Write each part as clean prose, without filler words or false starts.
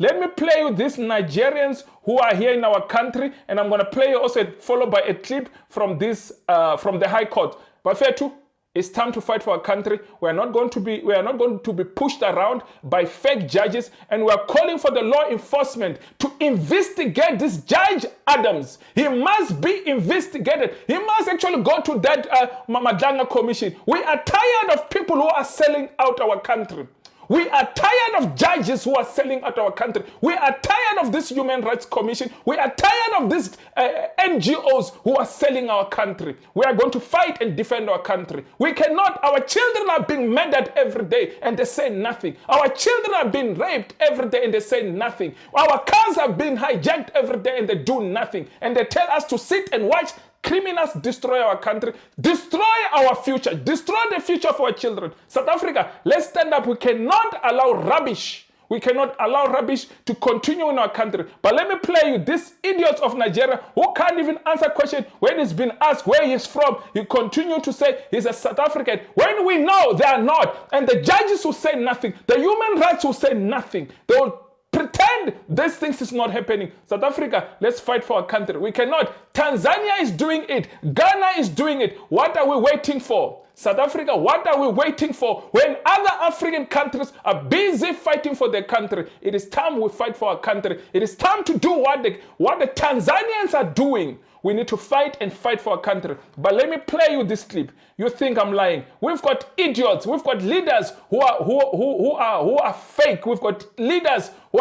Let me play you these Nigerians who are here in our country, and I'm going to play you also followed by a clip from this from the High Court. But Fetu, it's time to fight for our country. We are not going to be pushed around by fake judges, and we are calling for the law enforcement to investigate this Judge Adams. He must be investigated. He must actually go to that Madlanga Commission. We are tired of people who are selling out our country. We are tired of judges who are selling out our country. We are tired of this Human Rights Commission. We are tired of these NGOs who are selling our country. We are going to fight and defend our country. We cannot. Our children are being murdered every day and they say nothing. Our children are being raped every day and they say nothing. Our cars are being hijacked every day and they do nothing. And they tell us to sit and watch criminals destroy our country, destroy our future, destroy the future of our children. South Africa, let's stand up. We cannot allow rubbish. We cannot allow rubbish to continue in our country. But let me play you these idiots of Nigeria who can't even answer questions when he's been asked where he's from. He continues to say he's a South African when we know they are not. And the judges will say nothing. The human rights will say nothing. They will pretend these things is not happening. South Africa, let's fight for our country. We cannot. Tanzania is doing it. Ghana is doing it. What are we waiting for? South Africa, what are we waiting for? When other African countries are busy fighting for their country, it is time we fight for our country. It is time to do what the Tanzanians are doing. We need to fight and fight for our country. But let me play you this clip. You think I'm lying? We've got idiots. We've got leaders who are fake. We've got leaders who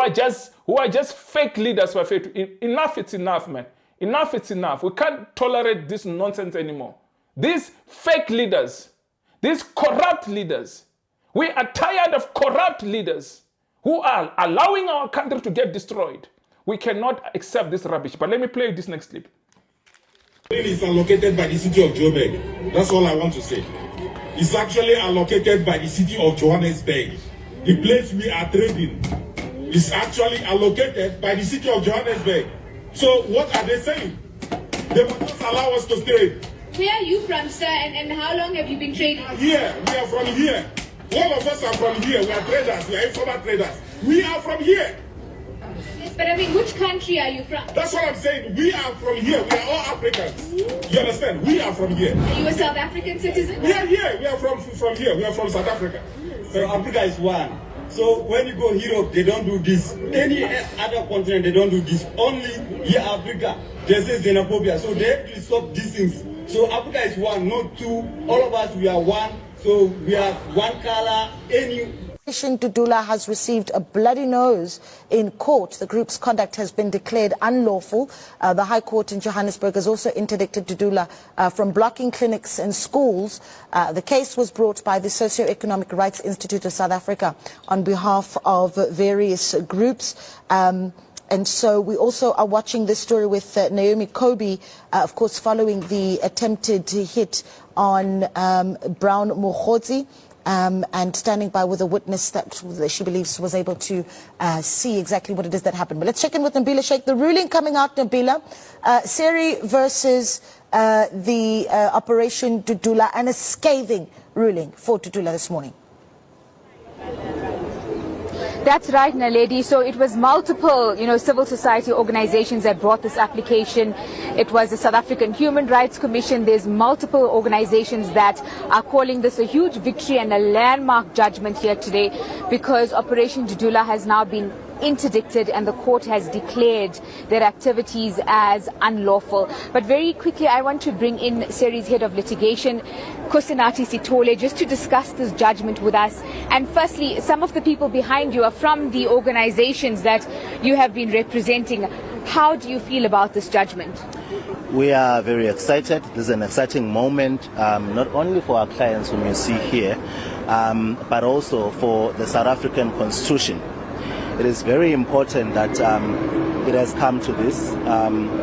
are just fake leaders. Enough, it's enough, man. Enough, it's enough. We can't tolerate this nonsense anymore. These fake leaders, these corrupt leaders. We are tired of corrupt leaders who are allowing our country to get destroyed. We cannot accept this rubbish. But let me play you this next clip. It's allocated by the city of Joburg. That's all I want to say. It's actually allocated by the city of Johannesburg. The place we are trading is actually allocated by the city of Johannesburg. So what are they saying? They will not allow us to trade. Where are you from, sir, and how long have you been trading? Here, we are from here. All of us are from here. We are traders, we are informal traders. We are from here. Yes, but I mean, which country are you from? That's what I'm saying. We are from here. We are all Africans. You understand? We are from here. Are you a South African citizen? We are here. We are from here. We are from South Africa. So Africa is one. So when you go Europe, they don't do this. Any other continent, they don't do this. Only here Africa, there's this xenophobia. So they have to stop these things. So Africa is one, not two. All of us, we are one. So we are one color. Dudula has received a bloody nose in court. The group's conduct has been declared unlawful. The High Court in Johannesburg has also interdicted Dudula from blocking clinics and schools. The case was brought by the Socio-Economic Rights Institute of South Africa on behalf of various groups. And so we also are watching this story with Naomi Kobe, of course, following the attempted hit on Brown Mogotsi. And standing by with a witness that she believes was able to see exactly what it is that happened. But let's check in with Nabila Sheikh. The ruling coming out, Nabila, Seri versus the Operation Dudula, and a scathing ruling for Dudula this morning. That's right, Naledi. So it was multiple, civil society organizations that brought this application. It was the South African Human Rights Commission. There's multiple organizations that are calling this a huge victory and a landmark judgment here today, because Operation Dudula has now been interdicted and the court has declared their activities as unlawful. But very quickly, I want to bring in Seri's head of litigation, Kusinati Sitole, just to discuss this judgment with us. And firstly, some of the people behind you are from the organizations that you have been representing. How do you feel about this judgment? We are very excited. This is an exciting moment, not only for our clients whom you see here, but also for the South African Constitution. It is very important that it has come to this,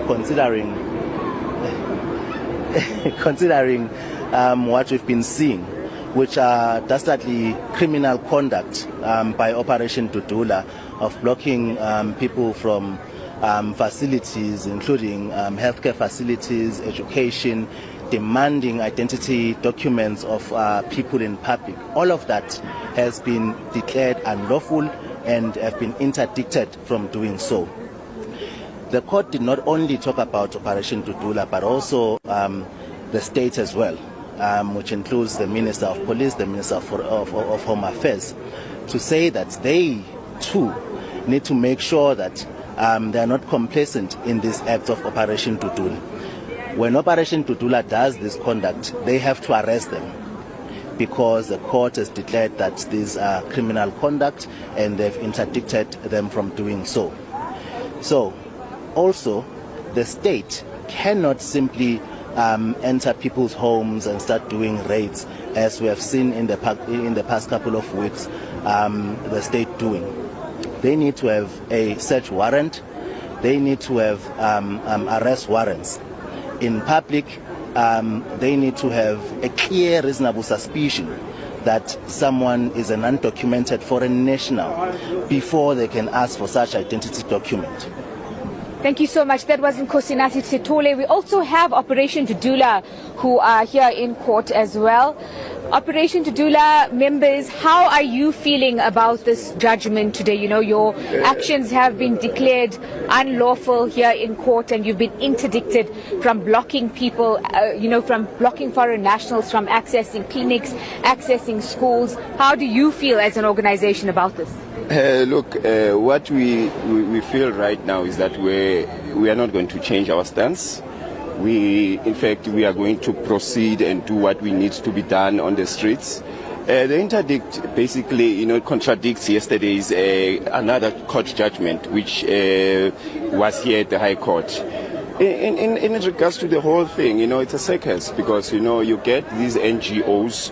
considering what we've been seeing, which are dastardly criminal conduct by Operation Dudula of blocking people from facilities, including healthcare facilities, education, demanding identity documents of people in public. All of that has been declared unlawful. and have been interdicted from doing so. The court did not only talk about Operation Dudula, but also the state as well, which includes the Minister of Police, the Minister of Home Affairs, to say that they too need to make sure that they are not complacent in this act of Operation Dudula. When Operation Dudula does this conduct, they have to arrest them, because the court has declared that these are criminal conduct and they've interdicted them from doing so. So, also, the state cannot simply enter people's homes and start doing raids, as we have seen in the past couple of weeks the state doing. They need to have a search warrant. They need to have arrest warrants. In public, they need to have a clear, reasonable suspicion that someone is an undocumented foreign national before they can ask for such identity document. Thank you so much. That was Nkosinathi Sithole. We also have Operation Dudula, who are here in court as well. Operation Dudula members, how are you feeling about this judgment today? You know, your actions have been declared unlawful here in court, and you've been interdicted from blocking people, from blocking foreign nationals from accessing clinics, accessing schools. How do you feel as an organization about this? Look, what we feel right now is that we are not going to change our stance. In fact, we are going to proceed and do what we need to be done on the streets. The interdict basically, contradicts yesterday's another court judgment, which was here at the High Court. In regards to the whole thing, it's a circus, because you get these NGOs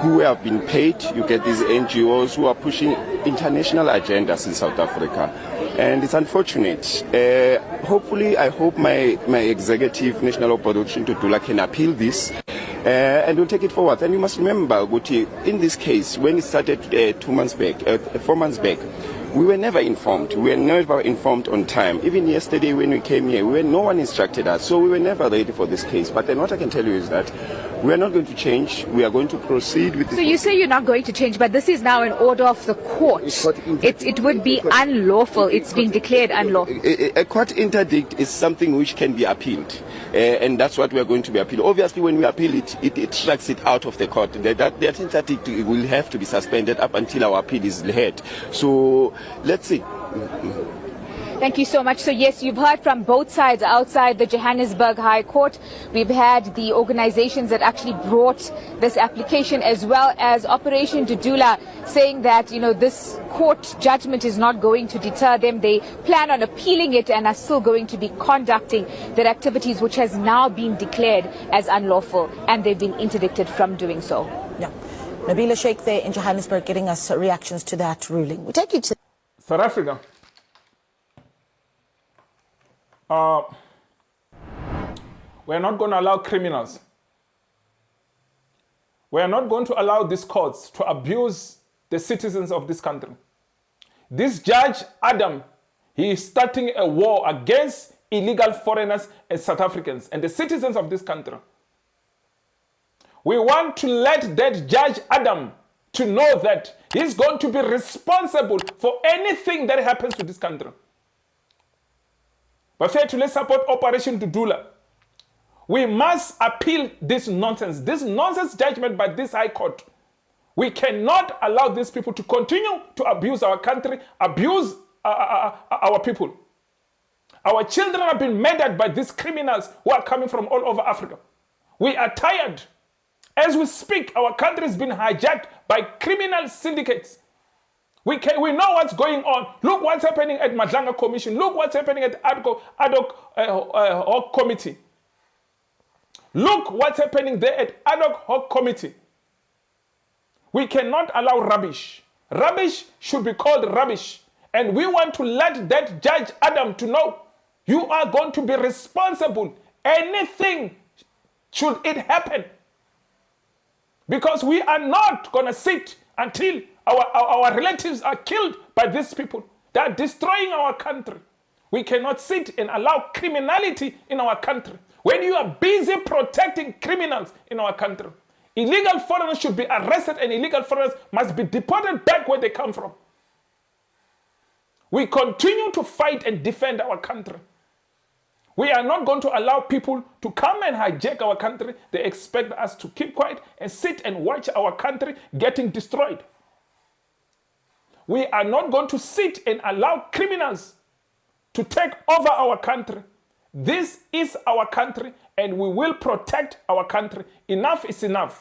who have been paid. You get these NGOs who are pushing international agendas in South Africa, and it's unfortunate. Hopefully, I hope my executive National Operation Dudula can appeal this, and we'll take it forward. And you must remember, Guti, in this case, when it started 4 months back, we were never informed. We were never informed on time. Even yesterday when we came here, no one instructed us. So we were never ready for this case. But then what I can tell you is that we are not going to change. We are going to proceed with this. So you say you're not going to change, but this is now an order of the court. It would be unlawful. It's being declared unlawful. A court interdict is something which can be appealed. And that's what we are going to be appealed. Obviously, when we appeal it, it strikes it out of the court. That interdict will have to be suspended up until our appeal is heard. So let's see. Thank you so much. So yes, you've heard from both sides outside the Johannesburg High Court. We've had the organizations that actually brought this application, as well as Operation Dudula, saying that, this court judgment is not going to deter them. They plan on appealing it and are still going to be conducting their activities, which has now been declared as unlawful, and they've been interdicted from doing so. Yeah. Nabila Sheikh there in Johannesburg getting us reactions to that ruling. We take you to South Africa. We're not going to allow criminals. We are not going to allow these courts to abuse the citizens of this country. This Judge Adam, he is starting a war against illegal foreigners and South Africans and the citizens of this country. We want to let that Judge Adam to know that he's going to be responsible for anything that happens to this country. But fair to let's support Operation Dudula. We must appeal this nonsense judgment by this High Court. We cannot allow these people to continue to abuse our country, abuse our people. Our children have been murdered by these criminals who are coming from all over Africa. We are tired. As we speak, our country has been hijacked by criminal syndicates. We know what's going on. Look what's happening at Madlanga Commission. Look what's happening at ad hoc committee. Look what's happening there at ad hoc committee. We cannot allow rubbish. Rubbish should be called rubbish. And we want to let that Judge Adam to know you are going to be responsible. Anything should it happen. Because we are not going to sit until our relatives are killed by these people. They are destroying our country. We cannot sit and allow criminality in our country. When you are busy protecting criminals in our country, illegal foreigners should be arrested and illegal foreigners must be deported back where they come from. We continue to fight and defend our country. We are not going to allow people to come and hijack our country. They expect us to keep quiet and sit and watch our country getting destroyed. We are not going to sit and allow criminals to take over our country. This is our country, and we will protect our country. Enough is enough.